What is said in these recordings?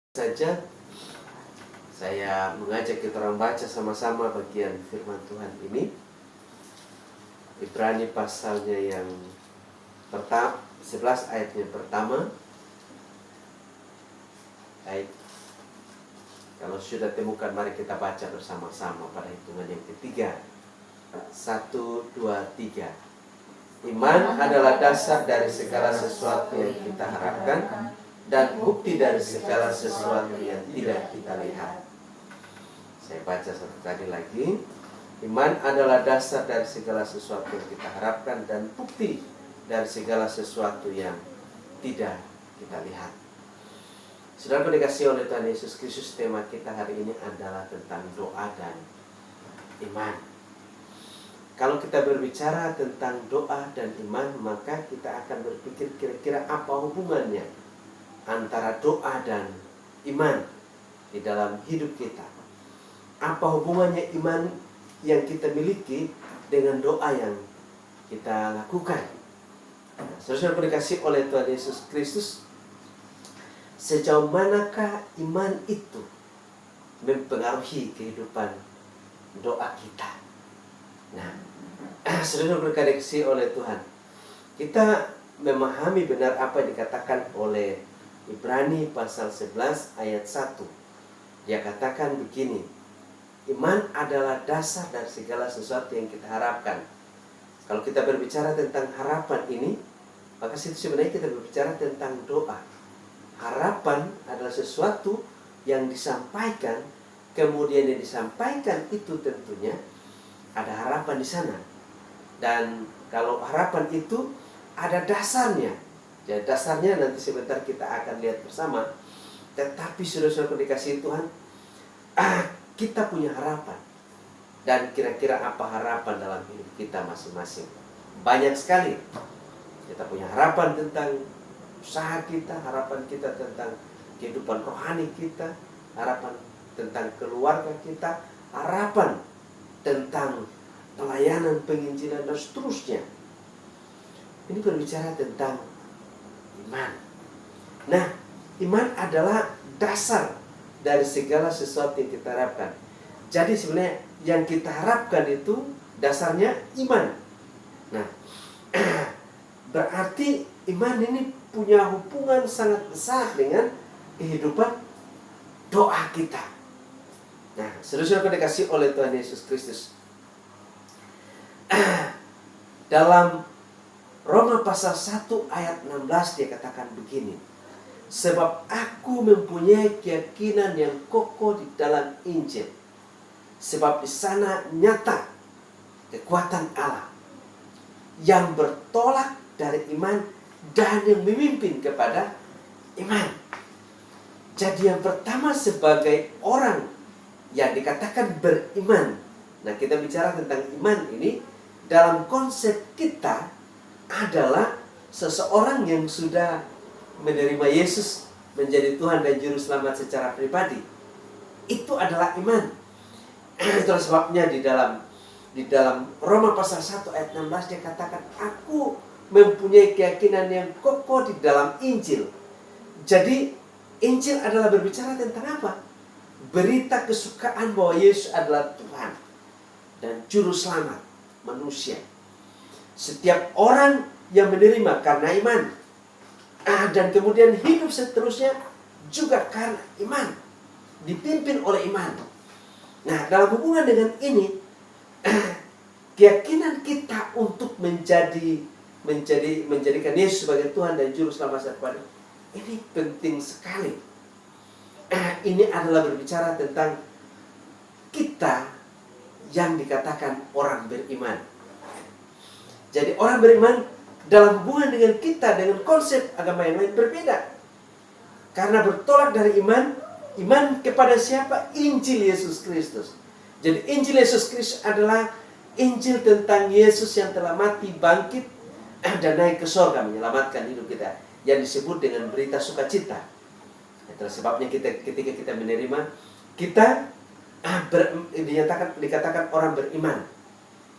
saja saya mengajak kita orang baca sama-sama bagian firman Tuhan ini. Ibrani pasalnya yang pertama 11 ayatnya pertama. Baik. Kalau sudah temukan, mari kita baca bersama-sama pada hitungan yang ketiga. 1, 2, 3. Iman adalah dasar dari segala sesuatu yang kita harapkan dan bukti dari segala sesuatu yang tidak kita lihat. Saya baca satu kali lagi. Iman adalah dasar dari segala sesuatu yang kita harapkan dan bukti dari segala sesuatu yang tidak kita lihat. Saudara dikasihi oleh Tuhan Yesus Kristus, tema kita hari ini adalah tentang doa dan iman. Kalau kita berbicara tentang doa dan iman, maka kita akan berpikir kira-kira apa hubungannya antara doa dan iman di dalam hidup kita. Apa hubungannya iman yang kita miliki dengan doa yang kita lakukan? Saudara dikasihi oleh Tuhan Yesus Kristus, sejauh manakah iman itu mempengaruhi kehidupan doa kita? Nah, saudara dikasihi oleh Tuhan, kita memahami benar apa yang dikatakan oleh Ibrani pasal 11 ayat 1. Dia katakan begini, iman adalah dasar dari segala sesuatu yang kita harapkan. Kalau kita berbicara tentang harapan ini, maka sebenarnya kita berbicara tentang doa. Harapan adalah sesuatu yang disampaikan, kemudian yang disampaikan itu tentunya ada harapan di sana. Dan kalau harapan itu ada dasarnya. Jadi dasarnya nanti sebentar kita akan lihat bersama. Tetapi saudara-saudara dikasihi Tuhan, kita punya harapan. Dan kira-kira apa harapan dalam hidup kita masing-masing? Banyak sekali. Kita punya harapan tentang usaha kita, harapan kita tentang kehidupan rohani kita, harapan tentang keluarga kita, harapan tentang pelayanan penginjilan dan seterusnya. Ini berbicara tentang iman. Nah, iman adalah dasar dari segala sesuatu yang kita harapkan. Jadi sebenarnya yang kita harapkan itu dasarnya iman. Nah, berarti iman ini punya hubungan sangat besar dengan kehidupan doa kita. Nah, saudara-saudara dikasihi oleh Tuhan Yesus Kristus, dalam Roma pasal 1 ayat 16 dia katakan begini, sebab aku mempunyai keyakinan yang kokoh di dalam Injil, sebab di sana nyata kekuatan Allah yang bertolak dari iman dan yang memimpin kepada iman. Jadi yang pertama sebagai orang yang dikatakan beriman. Nah, kita bicara tentang iman ini dalam konsep kita adalah seseorang yang sudah menerima Yesus menjadi Tuhan dan Juru Selamat secara pribadi. Itu adalah iman. Itulah sebabnya di dalam Roma pasal 1 ayat 16 dia katakan, aku mempunyai keyakinan yang kokoh di dalam Injil. Jadi Injil adalah berbicara tentang apa? Berita kesukaan bahwa Yesus adalah Tuhan dan Juru Selamat manusia. Setiap orang yang menerima karena iman, dan kemudian hidup seterusnya juga karena iman, dipimpin oleh iman. Nah, dalam hubungan dengan ini, keyakinan kita untuk menjadikan Yesus sebagai Tuhan dan Juru Selamat kepada ini penting sekali. Ini adalah berbicara tentang kita yang dikatakan orang beriman. Jadi orang beriman dalam hubungan dengan kita, dengan konsep agama yang lain berbeda. Karena bertolak dari iman kepada siapa? Injil Yesus Kristus. Jadi Injil Yesus Kristus adalah Injil tentang Yesus yang telah mati, bangkit, dan naik ke sorga menyelamatkan hidup kita, yang disebut dengan berita sukacita. Itulah sebabnya ketika kita menerima, kita dikatakan orang beriman.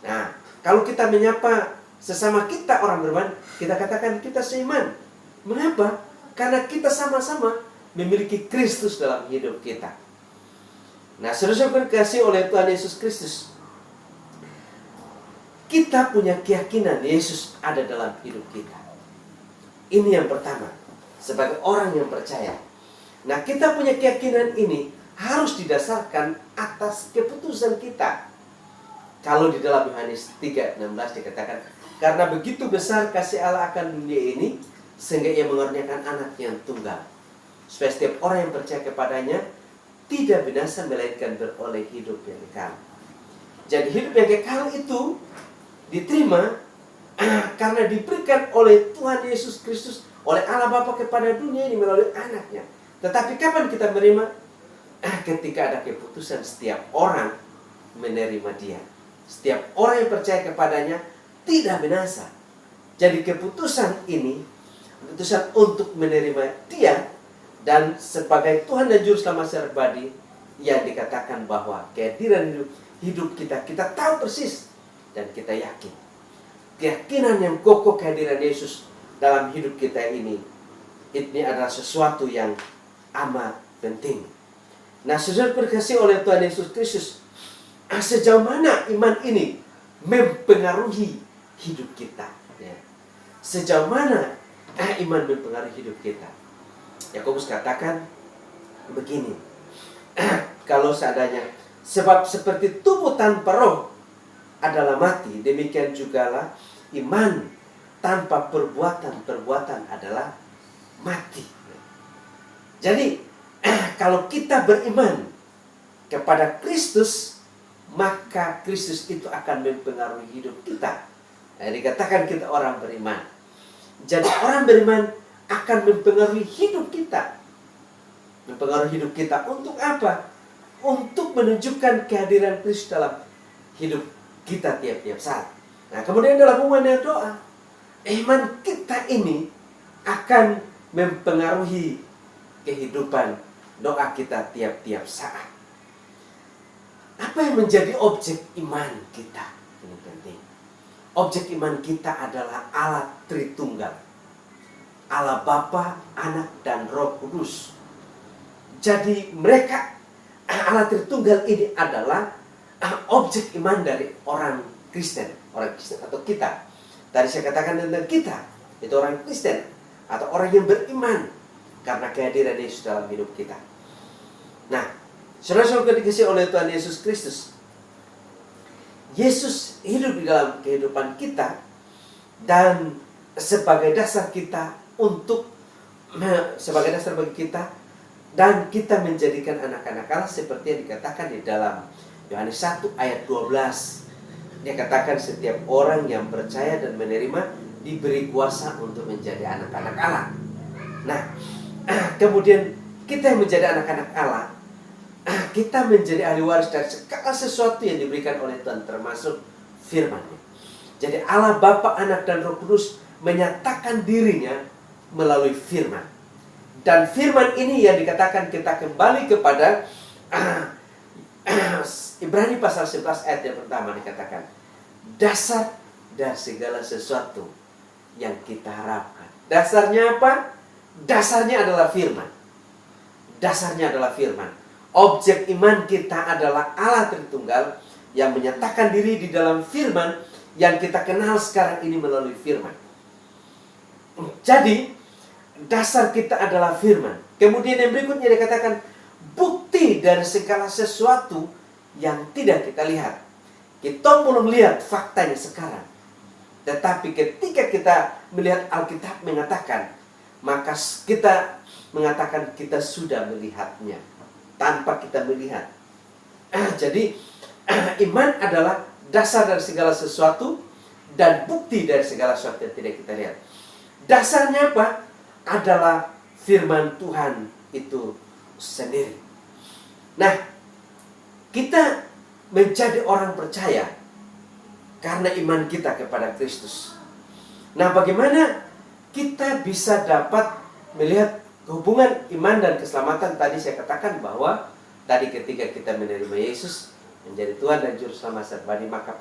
Nah, kalau kita menyapa sesama kita orang beriman, kita katakan kita seiman. Mengapa? Karena kita sama-sama memiliki Kristus dalam hidup kita. Nah, saudara-saudara dikasihi oleh Tuhan Yesus Kristus, kita punya keyakinan Yesus ada dalam hidup kita. Ini yang pertama, sebagai orang yang percaya. Nah, kita punya keyakinan ini harus didasarkan atas keputusan kita. Kalau di dalam Yohanes 3:16 dikatakan, karena begitu besar kasih Allah akan dunia ini, sehingga ia mengaruniakan anak yang tunggal, supaya setiap orang yang percaya kepadanya tidak binasa, melainkan beroleh hidup yang kekal. Jadi hidup yang kekal itu diterima karena diberikan oleh Tuhan Yesus Kristus, oleh Allah Bapa kepada dunia ini melalui anaknya. Tetapi kapan kita menerima? Ketika ada keputusan setiap orang menerima dia. Setiap orang yang percaya kepadanya tidak binasa. Jadi keputusan ini, keputusan untuk menerima dia dan sebagai Tuhan dan Juru Selamat secara pribadi, yang dikatakan bahwa kehadiran hidup kita tahu persis dan kita yakin. Keyakinan yang kokoh kehadiran Yesus dalam hidup kita ini adalah sesuatu yang amat penting. Nah, saudara dikasihi oleh Tuhan Yesus Kristus, sejauh mana iman ini mempengaruhi hidup kita? Ya. Sejauh mana iman mempengaruhi hidup kita? Yakobus katakan begini, kalau seadanya, sebab seperti tubuh tanpa roh adalah mati, demikian jugalah iman tanpa perbuatan adalah mati. Jadi kalau kita beriman kepada Kristus, maka Kristus itu akan mempengaruhi hidup kita. Nah, dikatakan kita orang beriman. Jadi orang beriman akan mempengaruhi hidup kita. Mempengaruhi hidup kita untuk apa? Untuk menunjukkan kehadiran Kristus dalam hidup kita tiap-tiap saat. Nah, kemudian dalam hubungan doa, iman kita ini akan mempengaruhi kehidupan doa kita tiap-tiap saat. Apa yang menjadi objek iman kita? Ini penting. Objek iman kita adalah Allah Tritunggal. Allah Bapa, Anak, dan Roh Kudus. Jadi mereka, Allah Tritunggal ini adalah objek iman dari orang Kristen atau kita. Tadi saya katakan tentang kita, itu orang Kristen atau orang yang beriman karena kehadiran Yesus dalam hidup kita. Nah, saudara-saudara dikasihi oleh Tuhan Yesus Kristus, Yesus hidup di dalam kehidupan kita dan sebagai dasar kita sebagai dasar bagi kita, dan kita menjadikan anak-anak Allah seperti yang dikatakan di dalam Yohanes 1 ayat 12. Dia katakan setiap orang yang percaya dan menerima diberi kuasa untuk menjadi anak-anak Allah. Nah, kemudian kita yang menjadi anak-anak Allah, kita menjadi ahli waris dari segala sesuatu yang diberikan oleh Tuhan, termasuk firman-Nya. Jadi Allah Bapa, Anak, dan Roh Kudus menyatakan dirinya melalui firman. Dan firman ini yang dikatakan kita kembali kepada Ibrani pasal 11 ayat yang pertama, dikatakan dasar dari segala sesuatu yang kita harapkan. Dasarnya apa? Dasarnya adalah firman. Dasarnya adalah firman. Objek iman kita adalah Allah Tritunggal yang menyatakan diri di dalam firman yang kita kenal sekarang ini melalui firman. Jadi dasar kita adalah firman. Kemudian yang berikutnya dikatakan bukti dari segala sesuatu yang tidak kita lihat. Kita belum lihat faktanya sekarang, tetapi ketika kita melihat Alkitab mengatakan, maka kita mengatakan kita sudah melihatnya tanpa kita melihat. Jadi iman adalah dasar dari segala sesuatu dan bukti dari segala sesuatu yang tidak kita lihat. Dasarnya apa? Adalah firman Tuhan itu sendiri. Nah, kita menjadi orang percaya karena iman kita kepada Kristus. Nah, bagaimana kita bisa dapat melihat hubungan iman dan keselamatan? Tadi saya katakan bahwa tadi ketika kita menerima Yesus menjadi Tuhan dan Juru Selamat pribadi, maka